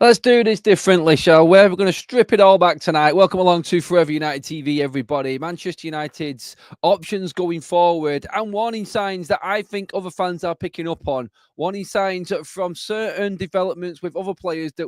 Let's do this differently, shall we? We're going to strip it all back tonight. Welcome along to Forever United TV, everybody. Manchester United's options going forward and warning signs that I think other fans are picking up on. Warning signs from certain developments with other players that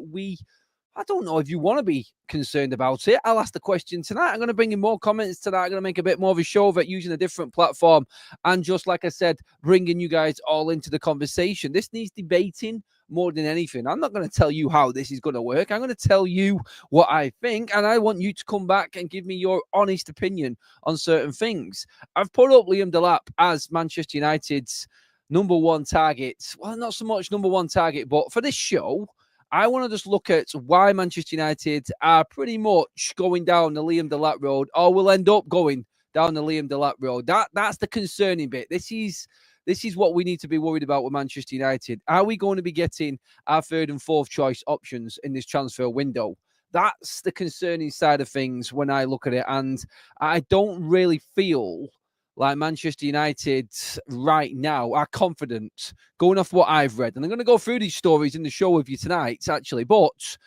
I don't know if you want to be concerned about it. I'll ask the question tonight. I'm going to bring in more comments tonight. I'm going to make a bit more of a show of it using a different platform. And just like I said, bringing you guys all into the conversation. This needs debating more than anything. I'm not going to tell you how this is going to work. I'm going to tell you what I think. And I want you to come back and give me your honest opinion on certain things. I've put up Liam Delap as Manchester United's number one target. Well, not so much number one target, but for this show, I want to just look at why Manchester United are pretty much going down the Liam Delap road, or will end up going down the Liam Delap road. That's the concerning bit. This is what we need to be worried about with Manchester United. Are we going to be getting our third and fourth choice options in this transfer window? That's the concerning side of things when I look at it. And I don't really feel like Manchester United right now are confident, going off what I've read. And I'm going to go through these stories in the show with you tonight, actually. But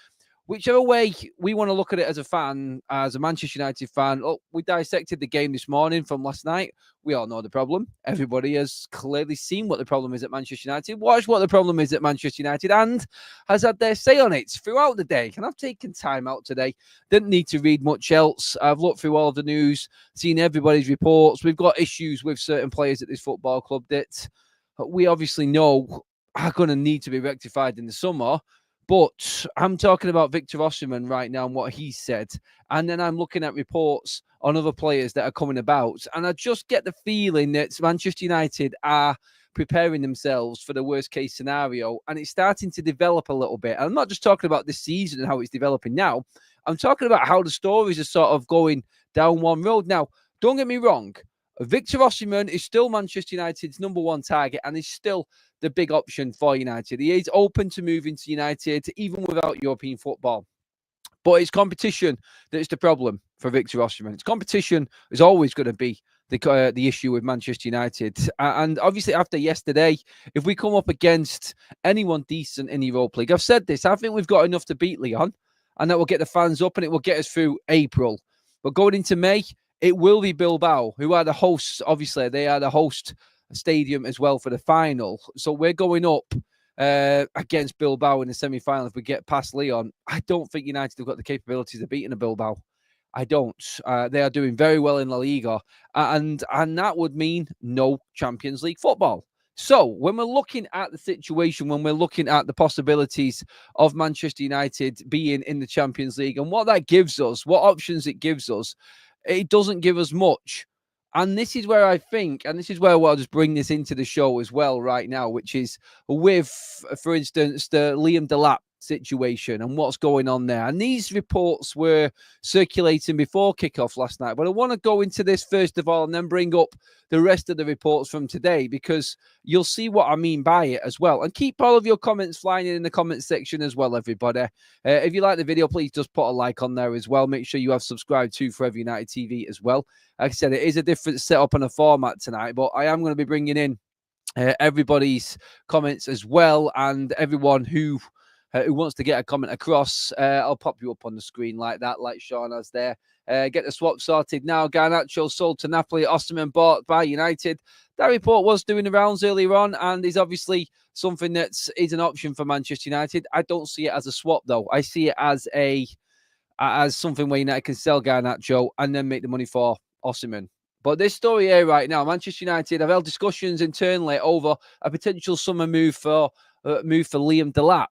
whichever way we want to look at it as a fan, as a Manchester United fan, we dissected the game this morning from last night. We all know the problem. Everybody has clearly seen what the problem is at Manchester United, watched what the problem is at Manchester United, and has had their say on it throughout the day. And I've taken time out today. Didn't need to read much else. I've looked through all of the news, seen everybody's reports. We've got issues with certain players at this football club that we obviously know are going to need to be rectified in the summer. But I'm talking about Victor Osimhen right now and what he said. And then I'm looking at reports on other players that are coming about. And I just get the feeling that Manchester United are preparing themselves for the worst case scenario. And it's starting to develop a little bit. And I'm not just talking about this season and how it's developing now. I'm talking about how the stories are sort of going down one road. Now, don't get me wrong. Victor Osimhen is still Manchester United's number one target and is still the big option for United. He is open to moving to United, even without European football. But it's competition that's the problem for Victor Osimhen. It's competition is always going to be the issue with Manchester United. And obviously, after yesterday, if we come up against anyone decent in the Europa League, I've said this, I think we've got enough to beat Lyon, and that will get the fans up and it will get us through April. But going into May, it will be Bilbao, who are the hosts. Obviously, they are the host stadium as well for the final. So we're going up against Bilbao in the semi-final. If we get past Lyon, I don't think United have got the capabilities of beating a Bilbao. I don't. They are doing very well in La Liga, and that would mean no Champions League football. So when we're looking at the situation, when we're looking at the possibilities of Manchester United being in the Champions League and what that gives us, what options it gives us, it doesn't give us much. And this is where I think, and this is where I'll just bring this into the show as well right now, which is with, for instance, the Liam Delap situation and what's going on there. And these reports were circulating before kickoff last night. But I want to go into this first of all and then bring up the rest of the reports from today, because you'll see what I mean by it as well. And keep all of your comments flying in the comment section as well, everybody. If you like the video, please just put a like on there as well. Make sure you have subscribed to Forever United TV as well. Like I said, it is a different setup and a format tonight, but I am going to be bringing in everybody's comments as well, and everyone who wants to get a comment across. I'll pop you up on the screen like that, like Sean has there. Get the swap sorted now. Garnacho sold to Napoli. Osimhen bought by United. That report was doing the rounds earlier on and is obviously something that is an option for Manchester United. I don't see it as a swap, though. I see it as something where United can sell Garnacho and then make the money for Osimhen. But this story here right now, Manchester United have held discussions internally over a potential summer move for Liam Delap.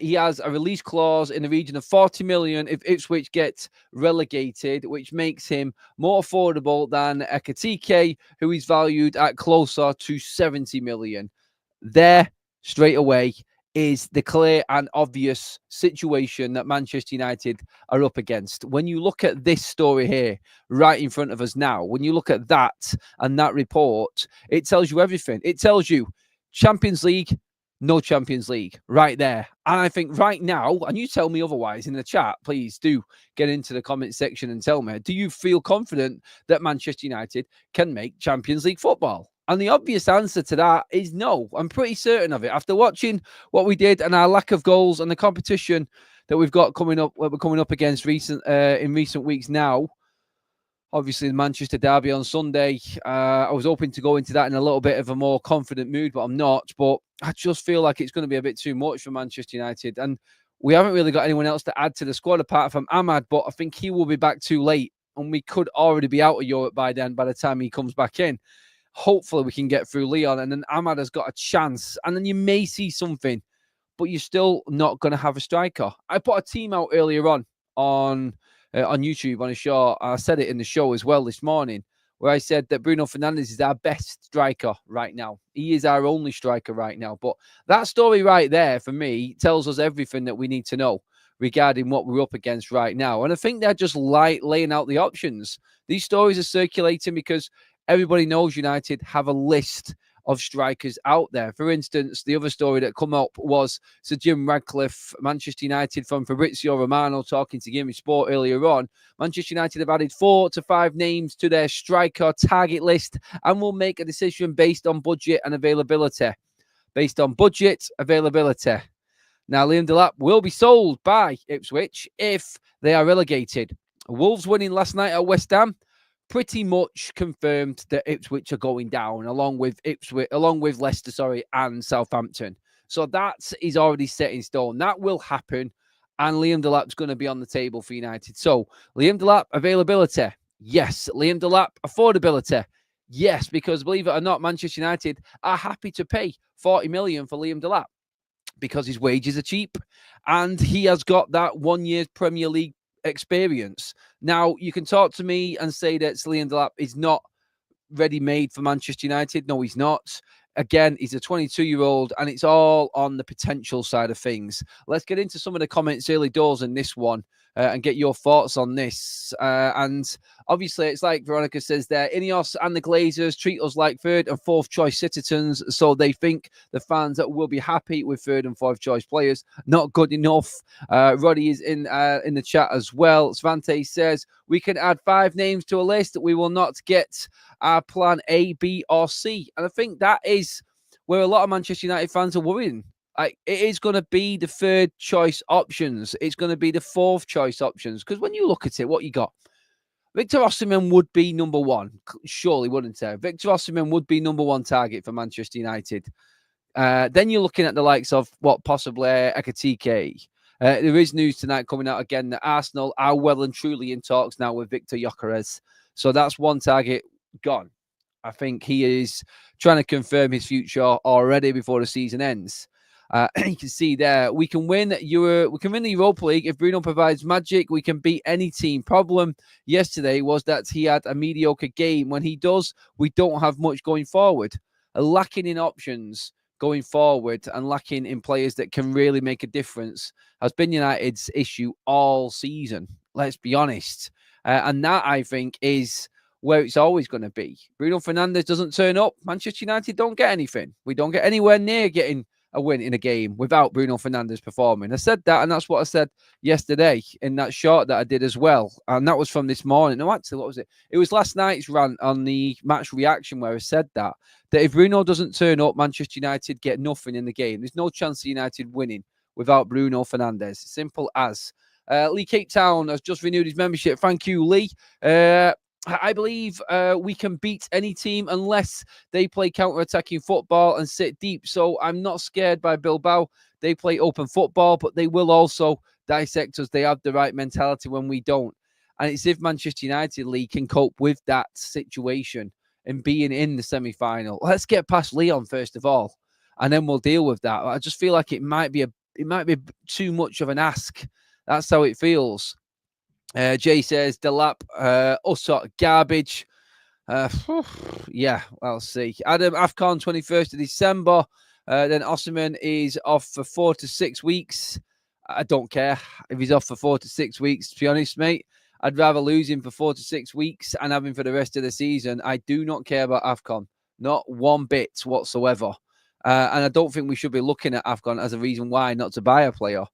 He has a release clause in the region of 40 million if Ipswich gets relegated, which makes him more affordable than Ekatike, who is valued at closer to 70 million. There, straight away, is the clear and obvious situation that Manchester United are up against. When you look at this story here, right in front of us now, when you look at that and that report, it tells you everything. It tells you Champions League, no Champions League, right there. And I think right now, and you tell me otherwise in the chat, please do get into the comment section and tell me, do you feel confident that Manchester United can make Champions League football? And the obvious answer to that is no. I'm pretty certain of it. After watching what we did and our lack of goals and the competition that we've got coming up, what we're coming up against in recent weeks now, obviously the Manchester derby on Sunday. I was hoping to go into that in a little bit of a more confident mood, but I'm not. But I just feel like it's going to be a bit too much for Manchester United. And we haven't really got anyone else to add to the squad apart from Ahmad, but I think he will be back too late. And we could already be out of Europe by then, by the time he comes back in. Hopefully we can get through Leon, and then Ahmad has got a chance. And then you may see something, but you're still not going to have a striker. I put a team out earlier on YouTube on a show. I said it in the show as well this morning, where I said that Bruno Fernandes is our best striker right now. He is our only striker right now. But that story right there, for me, tells us everything that we need to know regarding what we're up against right now. And I think they're just laying out the options. These stories are circulating because everybody knows United have a list of strikers out there. For instance, the other story that come up was Sir Jim Radcliffe, Manchester United, from Fabrizio Romano, talking to Gimme Sport earlier on. Manchester United have added 4 to 5 names to their striker target list and will make a decision based on budget and availability. Based on budget, availability. Now, Liam Delap will be sold by Ipswich if they are relegated. Wolves winning last night at West Ham pretty much confirmed that Ipswich are going down, along with Leicester, and Southampton. So that is already set in stone. That will happen, and Liam Delap's going to be on the table for United. So Liam Delap availability, yes. Liam Delap affordability, yes. Because believe it or not, Manchester United are happy to pay 40 million for Liam Delap because his wages are cheap, and he has got that 1 year Premier League experience. Now, you can talk to me and say that Liam Delap is not ready-made for Manchester United. No, he's not. Again, he's a 22-year-old, and it's all on the potential side of things. Let's get into some of the comments early doors in this one and get your thoughts on this. And obviously, it's like Veronica says there, Ineos and the Glazers treat us like third and fourth choice citizens, so they think the fans will be happy with third and fourth choice players. Not good enough. Roddy is in the chat as well. Svante says, we can add 5 names to a list. We will not get our plan A, B, or C. And I think that is where a lot of Manchester United fans are worrying. Like, it is going to be the third choice options. It's going to be the fourth choice options. Because when you look at it, what you got? Victor Osimhen would be number one. Surely, wouldn't it? Victor Osimhen would be number one target for Manchester United. Then you're looking at the likes of, possibly Ekatike. There is news tonight coming out again that Arsenal are well and truly in talks now with Victor Gyökeres. So that's one target gone. I think he is trying to confirm his future already before the season ends. You can see there, we can win the Europa League if Bruno provides magic. We can beat any team. Problem yesterday was that he had a mediocre game. When he does, we don't have much going forward. Lacking in options going forward and lacking in players that can really make a difference has been United's issue all season. Let's be honest. And that, I think, is where it's always going to be. Bruno Fernandes doesn't turn up. Manchester United don't get anything. We don't get anywhere near getting a win in a game without Bruno Fernandes performing. I said that, and that's what I said yesterday in that short that I did as well. And that was from this morning. No, actually, what was it? It was last night's rant on the match reaction where I said that if Bruno doesn't turn up, Manchester United get nothing in the game. There's no chance of United winning without Bruno Fernandes. Simple as. Lee Cape Town has just renewed his membership. Thank you, Lee. I believe we can beat any team unless they play counter-attacking football and sit deep. So I'm not scared by Bilbao. They play open football, but they will also dissect us. They have the right mentality when we don't. And it's if Manchester United League can cope with that situation and being in the semi-final. Let's get past Leon first of all, and then we'll deal with that. I just feel like it might be too much of an ask. That's how it feels. Jay says, Delap, Ussot, garbage. Yeah, I'll see. Adam, AFCON 21st of December. Then Osimhen is off for 4 to 6 weeks. I don't care if he's off for 4 to 6 weeks, to be honest, mate. I'd rather lose him for 4 to 6 weeks and have him for the rest of the season. I do not care about AFCON. Not one bit whatsoever. And I don't think we should be looking at AFCON as a reason why not to buy a player.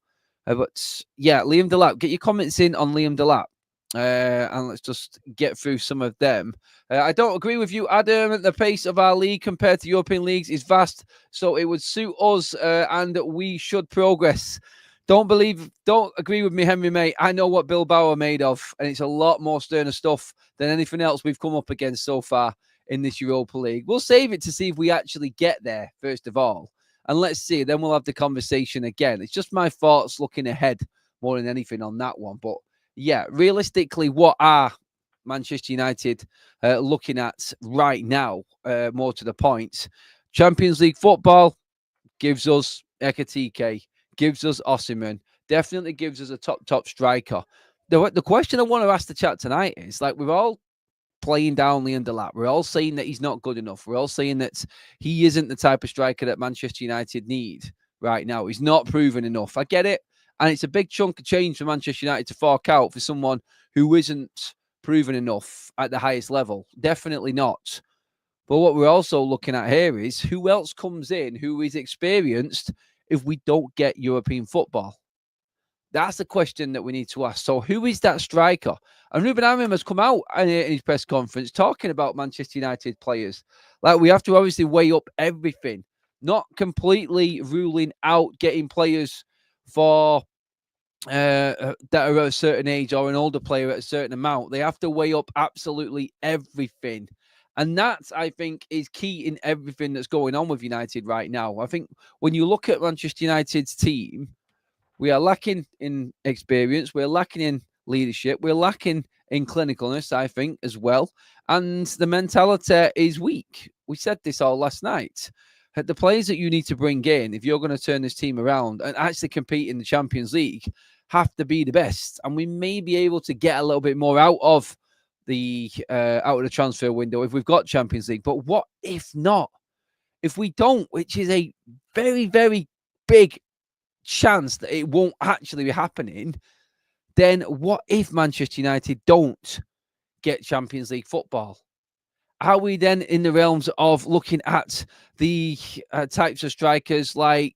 But yeah, Liam Delap, get your comments in on Liam Delap. And let's just get through some of them. I don't agree with you, Adam. The pace of our league compared to European leagues is vast, so it would suit us, and we should progress. Don't agree with me, Henry, mate. I know what Bilbao are made of, and it's a lot more sterner stuff than anything else we've come up against so far in this Europa League. We'll save it to see if we actually get there, first of all. And let's see, then we'll have the conversation again. It's just my thoughts looking ahead more than anything on that one. But yeah, realistically, what are Manchester United looking at right now? More to the point, Champions League football gives us Ekatike, gives us Osimhen, definitely gives us a top striker. The question I want to ask the chat tonight is, like, we're all playing down Leon Delap. We're all saying that he's not good enough. We're all saying that he isn't the type of striker that Manchester United need right now. He's not proven enough. I get it. And it's a big chunk of change for Manchester United to fork out for someone who isn't proven enough at the highest level. Definitely not. But what we're also looking at here is who else comes in who is experienced if we don't get European football. That's the question that we need to ask. So who is that striker? And Ruben Amorim has come out in his press conference talking about Manchester United players. Like, we have to obviously weigh up everything, not completely ruling out getting players for that are at a certain age or an older player at a certain amount. They have to weigh up absolutely everything. And that, I think, is key in everything that's going on with United right now. I think when you look at Manchester United's team, we are lacking in experience. We're lacking in leadership. We're lacking in clinicalness, I think, as well. And the mentality is weak. We said this all last night. The players that you need to bring in, if you're going to turn this team around and actually compete in the Champions League, have to be the best. And we may be able to get a little bit more out of the transfer window if we've got Champions League. But what if not? If we don't, which is a very, very big chance that it won't actually be happening, then what if Manchester United don't get Champions League football? Are we then in the realms of looking at the types of strikers like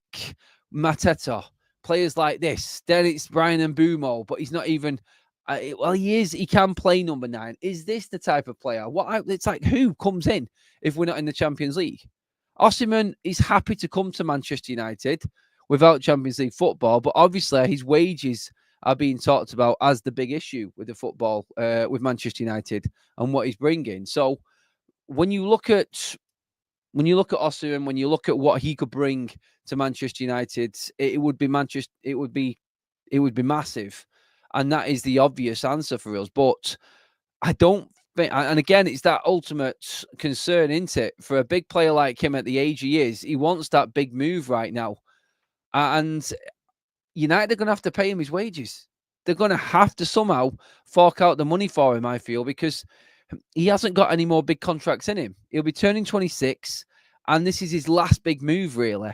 Mateta, players like this? Then it's Brian Mbeumo, but he's not even. Well, he is. He can play number 9. Is this the type of player? It's like, who comes in if we're not in the Champions League? Osimhen is happy to come to Manchester United without Champions League football, but obviously his wages are being talked about as the big issue with the football, with Manchester United and what he's bringing. So when you look at Osimhen, when you look at what he could bring to Manchester United, it would be massive, and that is the obvious answer for us. But I don't think, and again, it's that ultimate concern, isn't it? For a big player like him at the age he is, he wants that big move right now. And United are going to have to pay him his wages. They're going to have to somehow fork out the money for him, I feel, because he hasn't got any more big contracts in him. He'll be turning 26, and this is his last big move, really.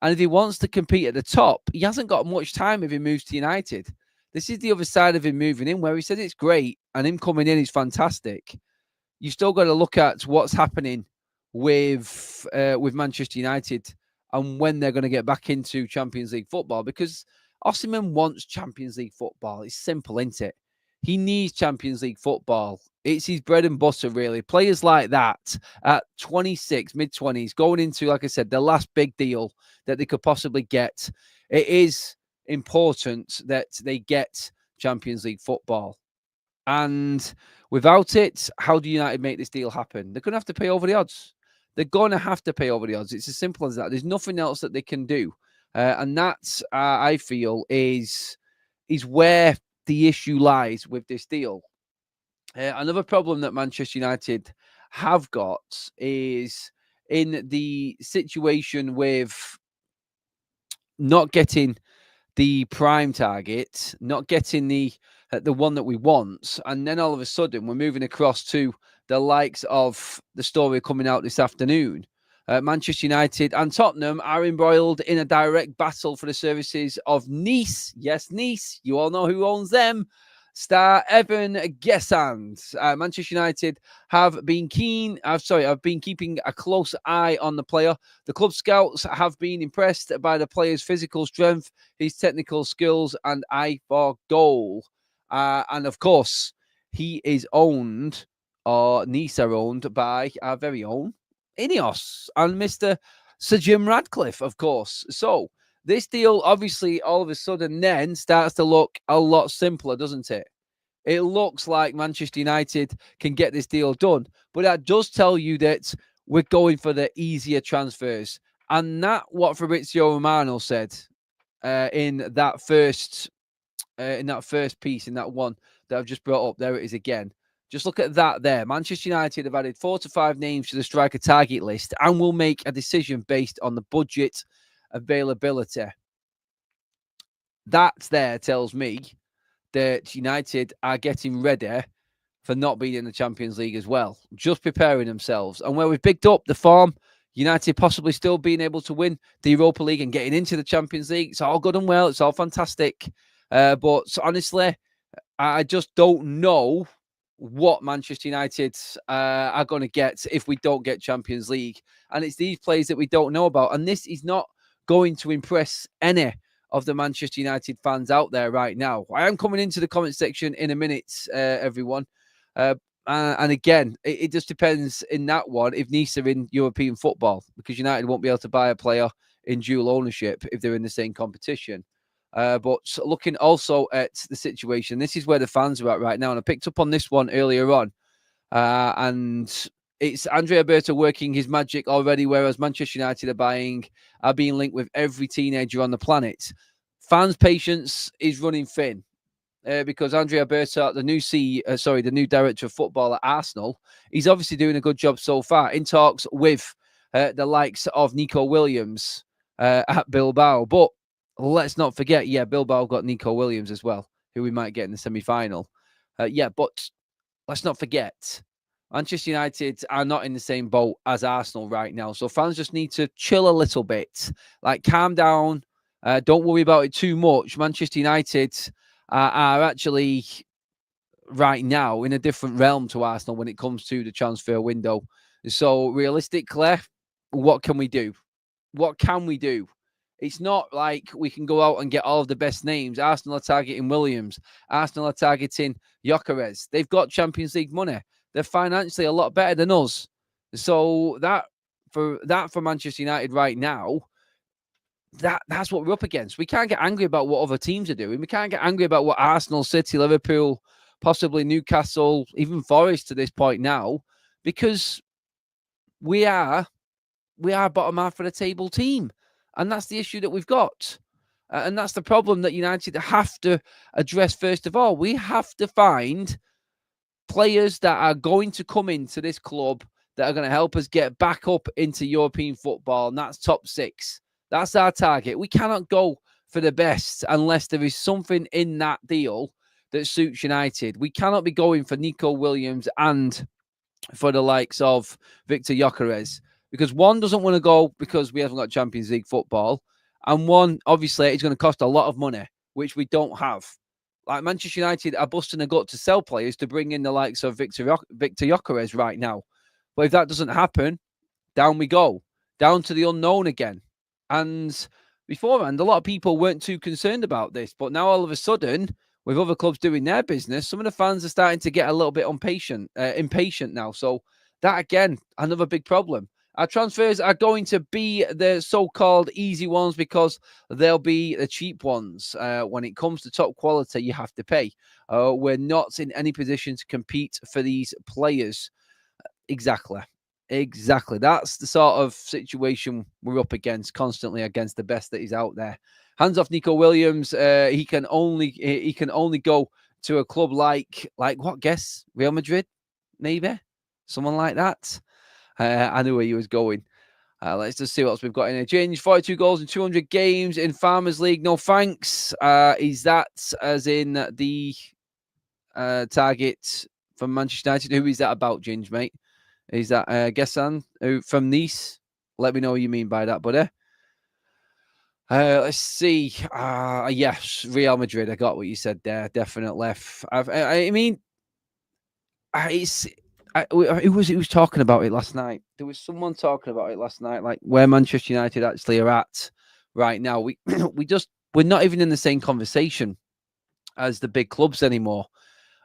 And if he wants to compete at the top, he hasn't got much time if he moves to United. This is the other side of him moving in, where he said it's great, and him coming in is fantastic. You still got to look at what's happening with Manchester United and when they're going to get back into Champions League football, because Osimhen wants Champions League football. It's simple, isn't it? He needs Champions League football. It's his bread and butter, really. Players like that at 26, mid-20s, going into, like I said, the last big deal that they could possibly get. It is important that they get Champions League football. And without it, how do United make this deal happen? They're going to have to pay over the odds. They're going to have to pay over the odds. It's as simple as that. There's nothing else that they can do. And that's, I feel, is where the issue lies with this deal. Another problem that Manchester United have got is in the situation with not getting the prime target, not getting the one that we want, and then all of a sudden we're moving across to the likes of the story coming out this afternoon. Manchester United and Tottenham are embroiled in a direct battle for the services of Nice. Yes, Nice. You all know who owns them. Star Evan Gesand. Manchester United have been keeping a close eye on the player. The club scouts have been impressed by the player's physical strength, his technical skills, and eye for goal. And of course, he is owned, or Nice are owned by our very own Ineos and Mr. Sir Jim Radcliffe, of course. So this deal, obviously, all of a sudden then starts to look a lot simpler, doesn't it? It looks like Manchester United can get this deal done, but that does tell you that we're going for the easier transfers. And that what Fabrizio Romano said in that first piece, in that one that I've just brought up. There it is again. Just look at that there. Manchester United have added 4 to 5 names to the striker target list and will make a decision based on the budget availability. That there tells me that United are getting ready for not being in the Champions League as well, just preparing themselves. And where we've picked up the form, United possibly still being able to win the Europa League and getting into the Champions League, it's all good and well. It's all fantastic. But honestly, I just don't know what Manchester United are going to get if we don't get Champions League. And it's these players that we don't know about. And this is not going to impress any of the Manchester United fans out there right now. I am coming into the comment section in a minute, everyone. And again, it just depends in that one if Nice are in European football, because United won't be able to buy a player in dual ownership if they're in the same competition. But looking also at the situation, this is where the fans are at right now. And I picked up on this one earlier on. And it's Andrea Berta working his magic already, whereas Manchester United are being linked with every teenager on the planet. Fans' patience is running thin. Because Andrea Berta, the new director of football at Arsenal, he's obviously doing a good job so far in talks with the likes of Nico Williams at Bilbao. But let's not forget, Bilbao got Nico Williams as well, who we might get in the semi-final. But let's not forget, Manchester United are not in the same boat as Arsenal right now. So fans just need to chill a little bit, like calm down. Don't worry about it too much. Manchester United are actually right now in a different realm to Arsenal when it comes to the transfer window. So realistically, what can we do? What can we do? It's not like we can go out and get all of the best names. Arsenal are targeting Williams. Arsenal are targeting Gyökeres. They've got Champions League money. They're financially a lot better than us. So for Manchester United right now, that's what we're up against. We can't get angry about what other teams are doing. We can't get angry about what Arsenal, City, Liverpool, possibly Newcastle, even Forest to this point now, because we are bottom half of the table team. And that's the issue that we've got. And that's the problem that United have to address first of all. We have to find players that are going to come into this club that are going to help us get back up into European football. And that's top 6. That's our target. We cannot go for the best unless there is something in that deal that suits United. We cannot be going for Nico Williams and for the likes of Victor Gyökeres, because one doesn't want to go because we haven't got Champions League football, and one, obviously, it's going to cost a lot of money, which we don't have. Like Manchester United are busting a gut to sell players to bring in the likes of Victor Gyökeres right now. But if that doesn't happen, down we go, down to the unknown again. And beforehand, a lot of people weren't too concerned about this. But now all of a sudden, with other clubs doing their business, some of the fans are starting to get a little bit impatient now. So that, again, another big problem. Our transfers are going to be the so-called easy ones because they'll be the cheap ones. When it comes to top quality, you have to pay. We're not in any position to compete for these players. Exactly. That's the sort of situation we're up against, constantly against the best that is out there. Hands off Nico Williams. He can only go to a club like what? Guess Real Madrid, maybe someone like that. I knew where he was going. Let's just see what else we've got in here. Ginge, 42 goals in 200 games in Farmers League. No thanks. Is that as in the target from Manchester United? Who is that about, Ginge, mate? Is that Gessan from Nice? Let me know what you mean by that, buddy. Let's see. Yes, Real Madrid. I got what you said there. Definitely. Who was talking about it last night? There was someone talking about it last night, like where Manchester United actually are at right now. We're not even in the same conversation as the big clubs anymore.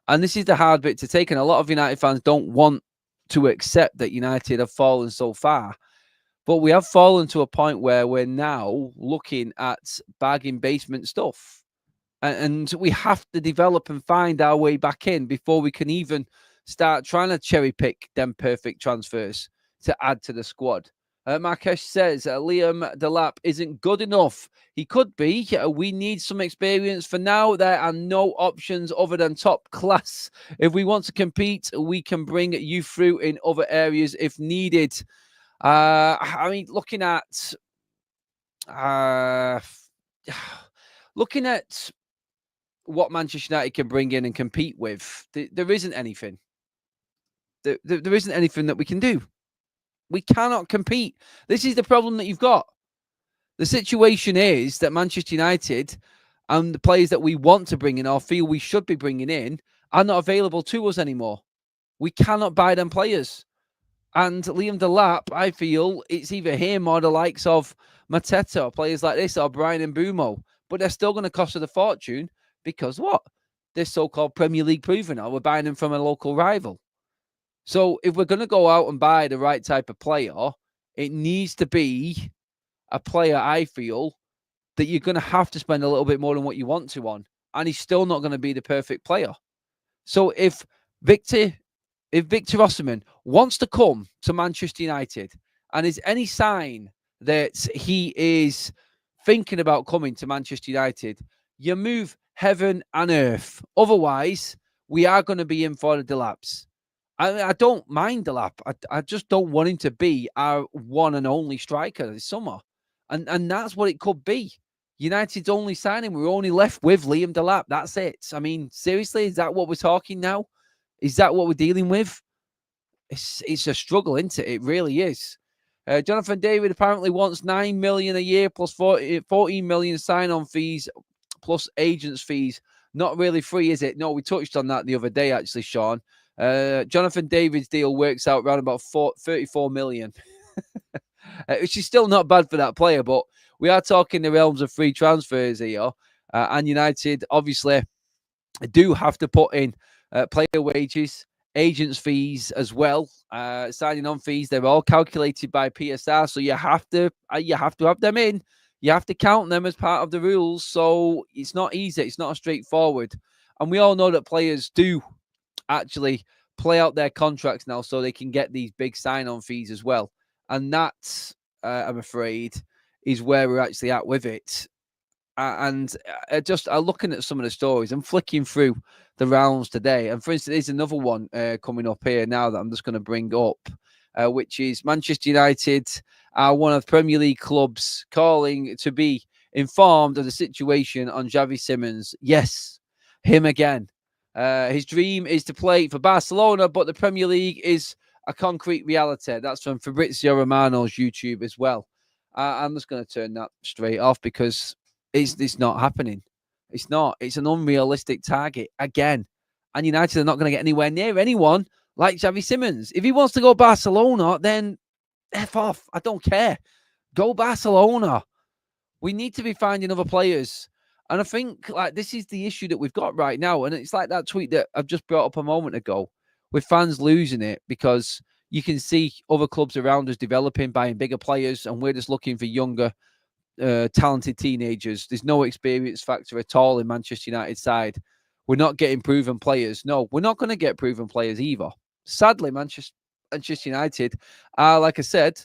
And this is the hard bit to take. And a lot of United fans don't want to accept that United have fallen so far. But we have fallen to a point where we're now looking at bargain basement stuff. And we have to develop and find our way back in before we can even start trying to cherry pick them perfect transfers to add to the squad. Marquez says Liam Delap isn't good enough. He could be. We need some experience. For now, there are no options other than top class. If we want to compete, we can bring you through in other areas if needed. I mean, looking at what Manchester United can bring in and compete with, there isn't anything. There isn't anything that we can do. We cannot compete. This is the problem that you've got. The situation is that Manchester United and the players that we want to bring in or feel we should be bringing in are not available to us anymore. We cannot buy them players. And Liam Delap, I feel it's either him or the likes of Mateta or players like this or Brian Mbeumo. But they're still going to cost us a fortune because what? They're so-called Premier League proven, or we're buying them from a local rival. So if we're going to go out and buy the right type of player, it needs to be a player, I feel, that you're going to have to spend a little bit more than what you want to on. And he's still not going to be the perfect player. So if Victor Osimhen wants to come to Manchester United and is any sign that he is thinking about coming to Manchester United, you move heaven and earth. Otherwise, we are going to be in for the Delaps. I don't mind Delap. I just don't want him to be our one and only striker this summer. And that's what it could be. United's only signing. We're only left with Liam Delap. That's it. I mean, seriously, is that what we're talking now? Is that what we're dealing with? It's a struggle, isn't it? It really is. Jonathan David apparently wants 9 million a year plus 14 million sign-on fees plus agents' fees. Not really free, is it? No, we touched on that the other day, actually, Sean. Jonathan David's deal works out around about 34 million, which is still not bad for that player, but we are talking the realms of free transfers here. And United obviously do have to put in player wages, agents' fees as well, signing on fees. They're all calculated by PSR, so you have to have them in. You have to count them as part of the rules. So it's not easy. It's not straightforward. And we all know that players do actually play out their contracts now so they can get these big sign-on fees as well. And that, I'm afraid, is where we're actually at with it. And just looking at some of the stories, I'm flicking through the rounds today. And for instance, there's another one coming up here now that I'm just going to bring up, which is Manchester United are one of the Premier League clubs calling to be informed of the situation on Xavi Simons. Yes, him again. His dream is to play for Barcelona, but the Premier League is a concrete reality. That's from Fabrizio Romano's YouTube as well. I'm just going to turn that straight off because it's not happening. It's not. It's an unrealistic target again. And United are not going to get anywhere near anyone like Xavi Simons. If he wants to go Barcelona, then F off. I don't care. Go Barcelona. We need to be finding other players. And I think like this is the issue that we've got right now. And it's like that tweet that I've just brought up a moment ago with fans losing it because you can see other clubs around us developing, buying bigger players, and we're just looking for younger, talented teenagers. There's no experience factor at all in Manchester United side. We're not getting proven players. No, we're not going to get proven players either. Sadly, Manchester United are, like I said,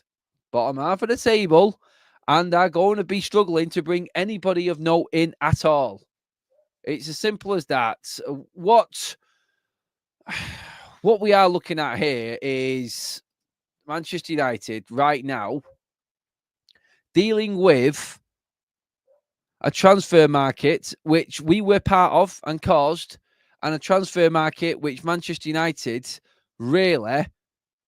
bottom half of the table, and are going to be struggling to bring anybody of note in at all. It's as simple as that. What we are looking at here is Manchester United right now dealing with a transfer market which we were part of and caused, and a transfer market which Manchester United really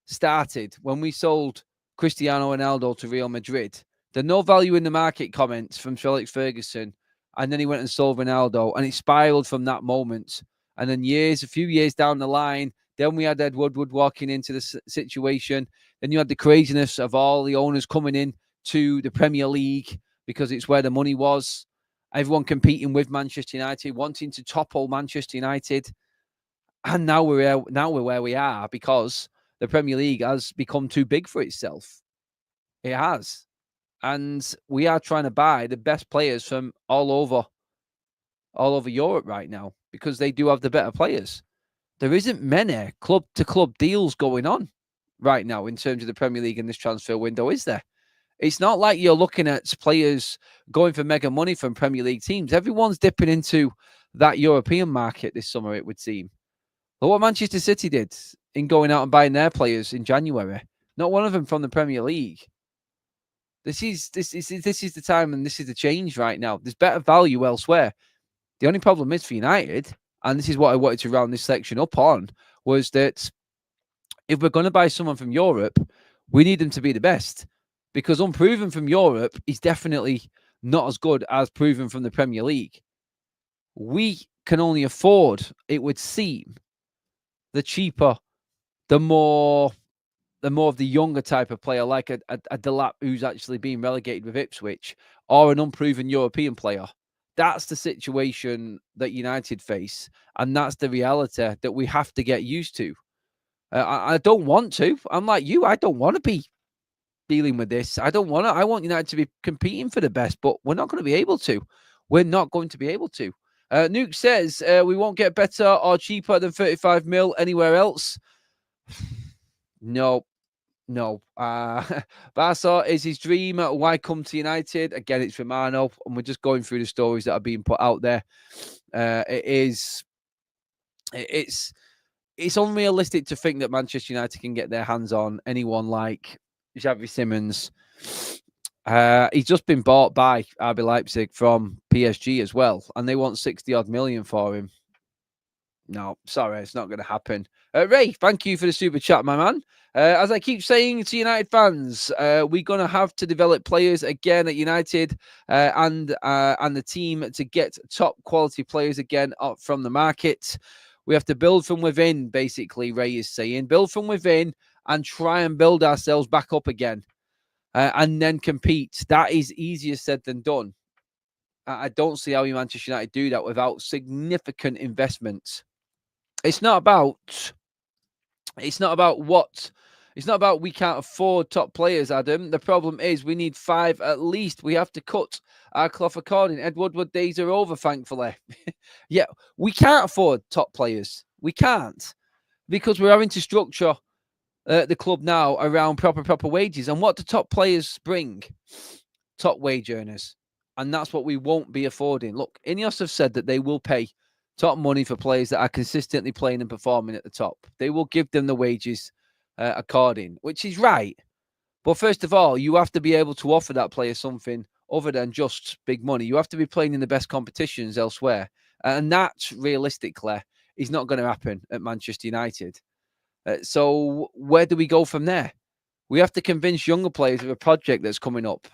started when we sold Cristiano Ronaldo to Real Madrid. The no value in the market comments from Felix Ferguson, and then he went and sold Ronaldo, and it spiraled from that moment. And then a few years down the line, then we had Ed Woodward walking into the situation. Then you had the craziness of all the owners coming in to the Premier League because it's where the money was. Everyone competing with Manchester United, wanting to topple Manchester United. And now we're where we are because the Premier League has become too big for itself. It has. And we are trying to buy the best players from all over Europe right now because they do have the better players. There isn't many club to club deals going on right now in terms of the Premier League in this transfer window, is there? It's not like you're looking at players going for mega money from Premier League teams. Everyone's dipping into that European market this summer, it would seem. Look what Manchester City did in going out and buying their players in January. Not one of them from the Premier League. This is the time and this is the change right now. There's better value elsewhere. The only problem is for United, and this is what I wanted to round this section up on, was that if we're going to buy someone from Europe, we need them to be the best. Because unproven from Europe is definitely not as good as proven from the Premier League. We can only afford, it would seem, the cheaper, the more of the younger type of player, like a Delap who's actually being relegated with Ipswich, or an unproven European player. That's the situation that United face, and that's the reality that we have to get used to. I don't want to. I'm like you. I don't want to be dealing with this. I don't want to. I want United to be competing for the best, but we're not going to be able to. We're not going to be able to. Nuke says we won't get better or cheaper than 35 mil anywhere else. No. Barca is his dream. Why come to United? Again, it's Romano, and we're just going through the stories that are being put out there. It's unrealistic to think that Manchester United can get their hands on anyone like Xavi Simons. He's just been bought by RB Leipzig from PSG as well, and they want 60-odd million for him. No, sorry, it's not going to happen. Ray, thank you for the super chat, my man. As I keep saying to United fans, we're going to have to develop players again at United and the team to get top quality players again up from the market. We have to build from within, basically, Ray is saying. Build from within and try and build ourselves back up again and then compete. That is easier said than done. I don't see how Manchester United do that without significant investments. It's not about we can't afford top players, Adam. The problem is we need 5 at least. We have to cut our cloth according. Ed Woodward days are over, thankfully. Yeah, we can't afford top players. We can't, because we're having to structure the club now around proper wages. And what do top players bring? Top wage earners. And that's what we won't be affording. Look, Ineos have said that they will pay top money for players that are consistently playing and performing at the top. They will give them the wages according, which is right. But first of all, you have to be able to offer that player something other than just big money. You have to be playing in the best competitions elsewhere. And that, realistically, is not going to happen at Manchester United. So where do we go from there? We have to convince younger players of a project that's coming up.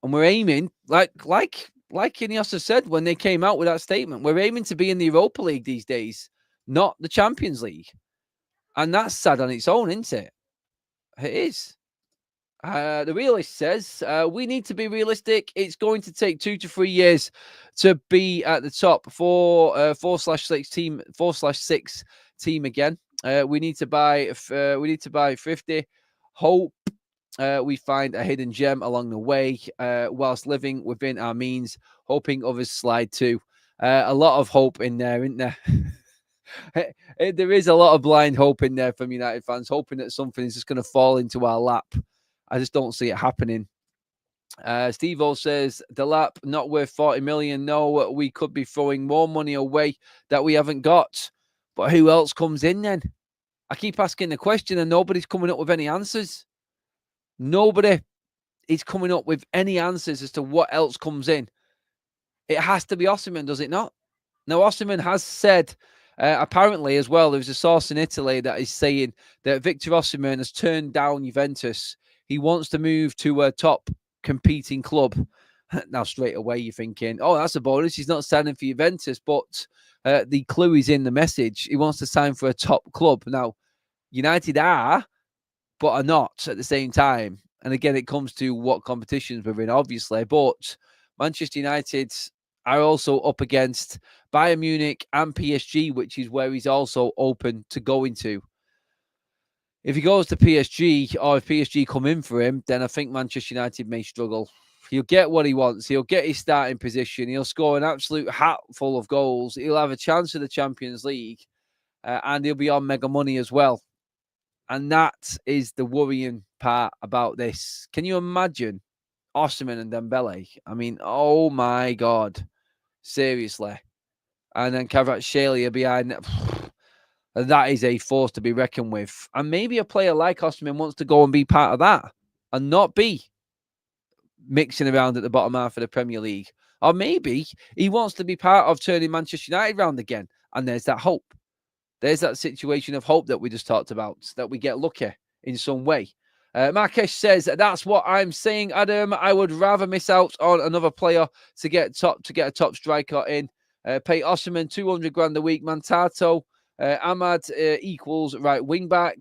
And we're aiming, like Ineos has said when they came out with that statement, we're aiming to be in the Europa League these days, not the Champions League. And that's sad on its own, isn't it? It is. The realist says we need to be realistic. It's going to take 2 to 3 years to be at the top for 4/6 team again. We need to buy 50. Hope we find a hidden gem along the way whilst living within our means, hoping others slide too. A lot of hope in there, isn't there? There is a lot of blind hope in there from United fans, hoping that something is just going to fall into our lap. I just don't see it happening. Steve-O says, Delap, not worth 40 million. No, we could be throwing more money away that we haven't got. But who else comes in then? I keep asking the question and nobody's coming up with any answers. Nobody is coming up with any answers as to what else comes in. It has to be Osimhen, does it not? Now, Osimhen has said, apparently as well, there's a source in Italy that is saying that Victor Osimhen has turned down Juventus. He wants to move to a top competing club. Now, straight away, you're thinking, oh, that's a bonus. He's not signing for Juventus, but the clue is in the message. He wants to sign for a top club. Now, United are, but are not at the same time. And again, it comes to what competitions we're in, obviously. But Manchester United are also up against Bayern Munich and PSG, which is where he's also open to going to. If he goes to PSG, or if PSG come in for him, then I think Manchester United may struggle. He'll get what he wants. He'll get his starting position. He'll score an absolute hatful of goals. He'll have a chance of the Champions League, and he'll be on mega money as well. And that is the worrying part about this. Can you imagine Osimhen and Dembele? I mean, oh my God. Seriously. And then Kvaratskhelia behind. That is a force to be reckoned with. And maybe a player like Osimhen wants to go and be part of that and not be mixing around at the bottom half of the Premier League. Or maybe he wants to be part of turning Manchester United round again. And there's that hope. There's that situation of hope that we just talked about, that we get lucky in some way. Markesh says, that's what I'm saying, Adam. I would rather miss out on another player to get a top striker in. Pay Osimhen 200 grand a week. Mantato, Ahmad equals right wing back.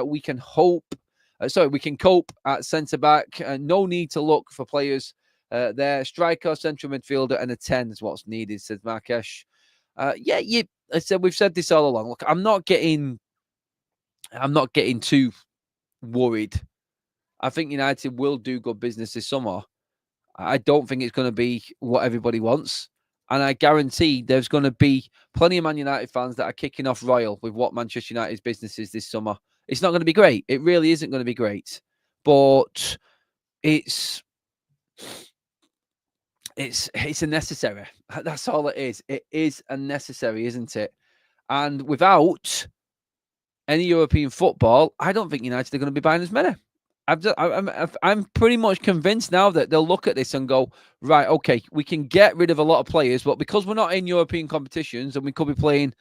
We can cope at centre back. No need to look for players there. Striker, central midfielder, and a 10 is what's needed, says Markesh. I said we've said this all along. Look, I'm not getting too worried. I think United will do good business this summer. I don't think it's going to be what everybody wants. And I guarantee there's going to be plenty of Man United fans that are kicking off royal with what Manchester United's business is this summer. It's not going to be great. It really isn't going to be great. But it's a necessary. That's all it is. It is a necessary, isn't it? And without any European football, I don't think United are going to be buying as many. I'm pretty much convinced now that they'll look at this and go, right, okay, we can get rid of a lot of players, but because we're not in European competitions and we could be playing,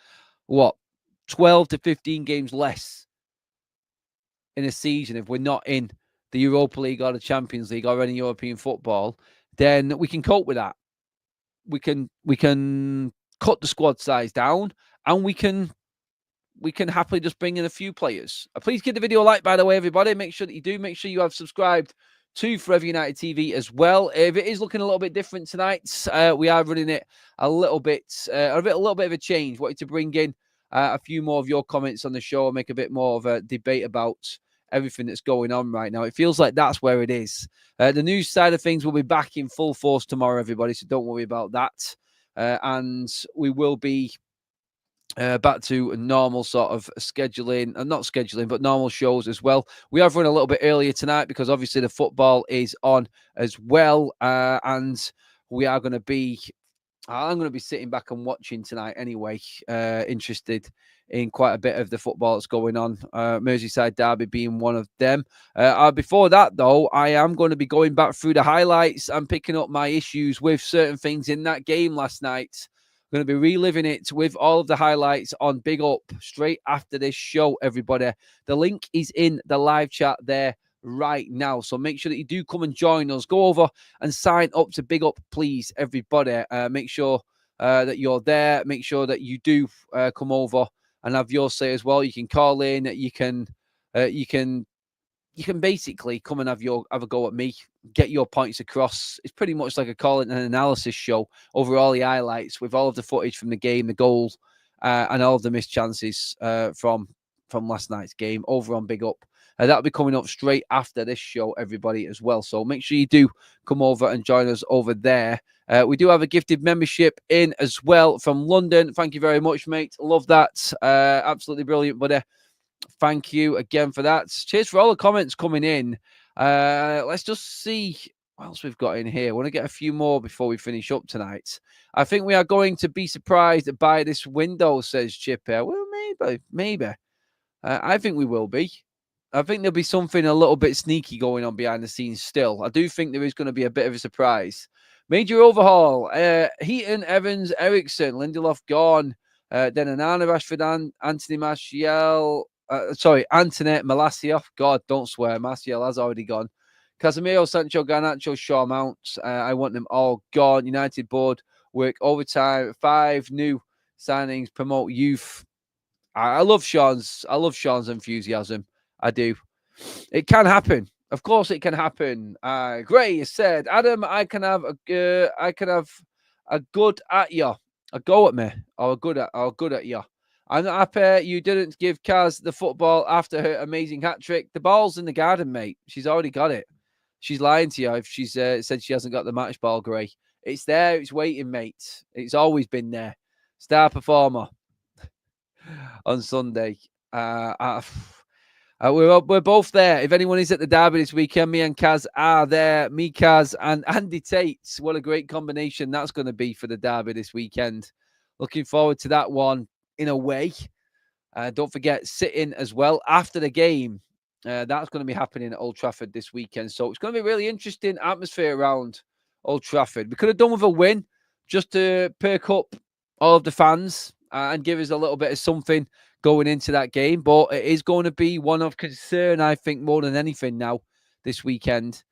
12 to 15 games less in a season if we're not in the Europa League or the Champions League or any European football, then we can cope with that. We can cut the squad size down, and we can happily just bring in a few players. Please give the video a like, by the way, everybody. Make sure that you do. Make sure you have subscribed to Forever United TV as well. If it is looking a little bit different tonight, we are running it a little bit of a change. Wanted to bring in a few more of your comments on the show and make a bit more of a debate about everything that's going on right now. It feels like that's where it is. The news side of things will be back in full force tomorrow, everybody, so don't worry about that. And we will be back to normal sort of scheduling, not scheduling, but normal shows as well. We have run a little bit earlier tonight because obviously the football is on as well. And we are going to be, I'm going to be sitting back and watching tonight anyway, interested in quite a bit of the football that's going on. Merseyside Derby being one of them. Before that, though, I am going to be going back through the highlights and picking up my issues with certain things in that game last night. Going to be reliving it with all of the highlights on Big Up straight after this show, everybody. The link is in the live chat there right now. So make sure that you do come and join us. Go over and sign up to Big Up, please, everybody. Make sure that you're there. Make sure that you do come over and have your say as well. You can call in. You can basically come and have a go at me, get your points across. It's pretty much like a call and an analysis show over all the highlights with all of the footage from the game, the goal, and all of the missed chances from last night's game over on Big Up. That'll be coming up straight after this show, everybody, as well. So make sure you do come over and join us over there. We do have a gifted membership in as well from London. Thank you very much, mate. Love that. Absolutely brilliant, buddy. Thank you again for that. Cheers for all the comments coming in. Let's just see what else we've got in here. I want to get a few more before we finish up tonight. I think we are going to be surprised by this window, says Chipper. Well, maybe. I think we will be. I think there'll be something a little bit sneaky going on behind the scenes still. I do think there is going to be a bit of a surprise. Major overhaul. Heaton, Evans, Ericsson, Lindelof gone. Then Anana, Rashford, Anthony Martial. Anthony Malacia. God, don't swear. Martial has already gone. Casemiro, Sancho, Garnacho, Shaw, Mount. I want them all gone. United board work overtime. 5 new signings. Promote youth. I love Sean's enthusiasm. I do. It can happen. Of course, it can happen. Gray said, Adam, I can have a good at you, a go at me, or a good at you. I'm not happy you didn't give Kaz the football after her amazing hat trick. The ball's in the garden, mate. She's already got it. She's lying to you if she's said she hasn't got the match ball, Gray. It's there. It's waiting, mate. It's always been there. Star performer on Sunday. We're both there. If anyone is at the derby this weekend, me and Kaz are there. Me, Kaz, and Andy Tate. What a great combination that's going to be for the derby this weekend. Looking forward to that one in a way. Don't forget, sitting as well after the game. That's going to be happening at Old Trafford this weekend. So it's going to be a really interesting atmosphere around Old Trafford. We could have done with a win just to perk up all of the fans and give us a little bit of something going into that game. But it is going to be one of concern, I think, more than anything now this weekend.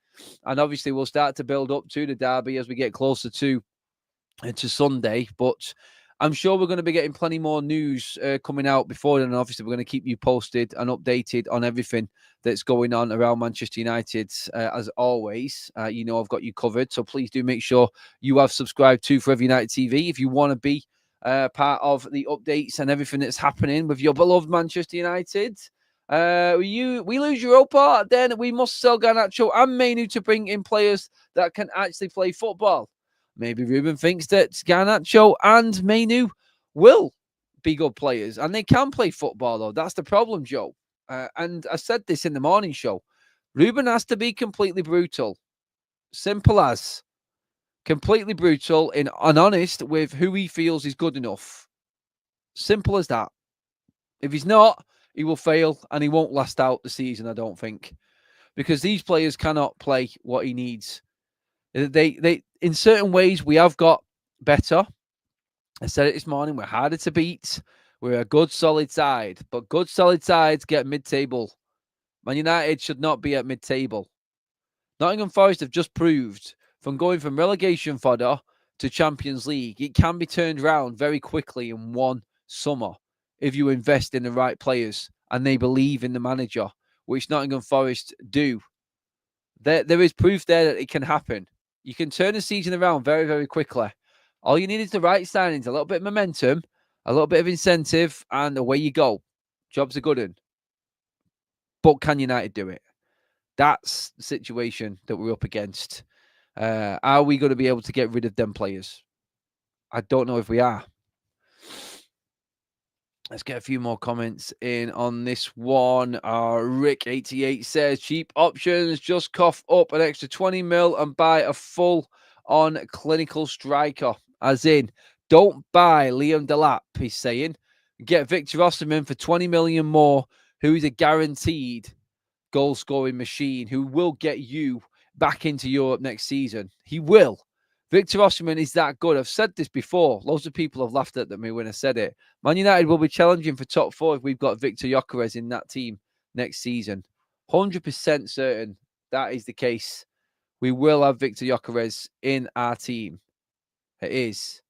And obviously, we'll start to build up to the derby as we get closer to Sunday. But I'm sure we're going to be getting plenty more news coming out before then. And obviously, we're going to keep you posted and updated on everything that's going on around Manchester United. As always, you know I've got you covered. So please do make sure you have subscribed to Forever United TV if you want to be part of the updates and everything that's happening with your beloved Manchester United. We lose Europa, then we must sell Garnacho and Mainu to bring in players that can actually play football. Maybe Ruben thinks that Garnacho and Mainu will be good players and they can play football, though. That's the problem, Joe. And I said this in the morning show. Ruben has to be completely brutal. Simple as. Completely brutal and honest with who he feels is good enough. Simple as that. If he's not, he will fail and he won't last out the season, I don't think. Because these players cannot play what he needs. They in certain ways, we have got better. I said it this morning. We're harder to beat. We're a good, solid side. But good, solid sides get mid-table. Man United should not be at mid-table. Nottingham Forest have just proved from going from relegation fodder to Champions League, it can be turned around very quickly in one summer if you invest in the right players and they believe in the manager, which Nottingham Forest do. There is proof there that it can happen. You can turn the season around very, very quickly. All you need is the right signings, a little bit of momentum, a little bit of incentive, and away you go. Job's a good one. But can United do it? That's the situation that we're up against. Are we going to be able to get rid of them players? I don't know if we are. Let's get a few more comments in on this one. Rick88 says, cheap options, just cough up an extra 20 mil and buy a full-on clinical striker. As in, don't buy Liam Delap, he's saying. Get Victor Osimhen for 20 million more, who is a guaranteed goal-scoring machine, who will get you back into Europe next season. He will. Victor Osimhen is that good. I've said this before. Loads of people have laughed at me when I said it. Man United will be challenging for top four if we've got Victor Gyökeres in that team next season. 100% certain that is the case. We will have Victor Gyökeres in our team. It is.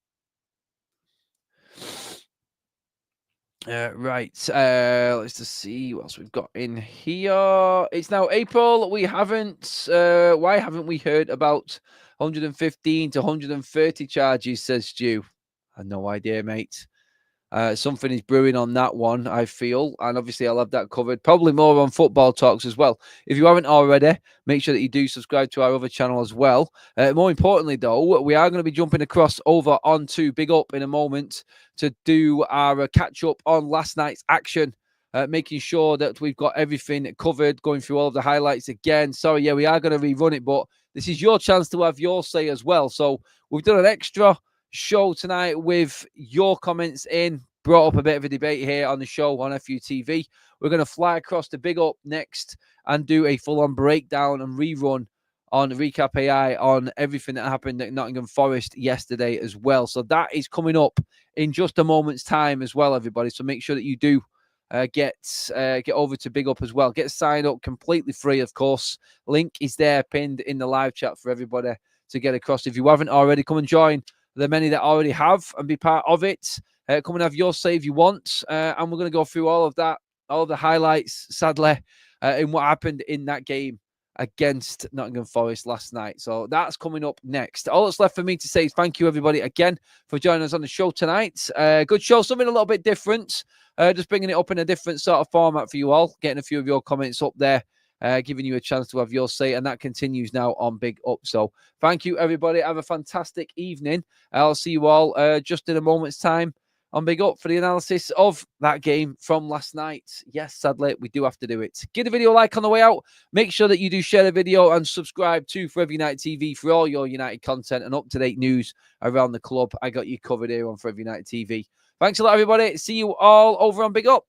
Right. Let's just see what else we've got in here. It's now April. Why haven't we heard about 115 to 130 charges, says Stu. I have no idea, mate. Something is brewing on that one, I feel. And obviously, I'll have that covered. Probably more on football talks as well. If you haven't already, make sure that you do subscribe to our other channel as well. More importantly, though, we are going to be jumping across over onto Big Up in a moment to do our catch-up on last night's action. Making sure that we've got everything covered, going through all of the highlights again. Sorry, yeah, we are going to rerun it, but this is your chance to have your say as well. So we've done an extra show tonight with your comments in, brought up a bit of a debate here on the show on FUTV. We're going to fly across to Big Up next and do a full-on breakdown and rerun on Recap AI on everything that happened at Nottingham Forest yesterday as well. So that is coming up in just a moment's time as well, everybody. So make sure that you do get over to Big Up as well. Get signed up completely free, of course. Link is there pinned in the live chat for everybody to get across. If you haven't already, come and join the many that already have and be part of it. Come and have your say if you want. And we're going to go through all of that, all of the highlights, sadly, in what happened in that game against Nottingham Forest last night. So that's coming up next. All that's left for me to say is thank you, everybody, again, for joining us on the show tonight. Good show, something a little bit different. Just bringing it up in a different sort of format for you all, getting a few of your comments up there, giving you a chance to have your say, and that continues now on Big Up. So thank you, everybody. Have a fantastic evening. I'll see you all just in a moment's time on Big Up for the analysis of that game from last night. Yes, sadly, we do have to do it. Give the video a like on the way out. Make sure that you do share the video and subscribe to Forever United TV for all your United content and up-to-date news around the club. I got you covered here on Forever United TV. Thanks a lot, everybody. See you all over on Big Up.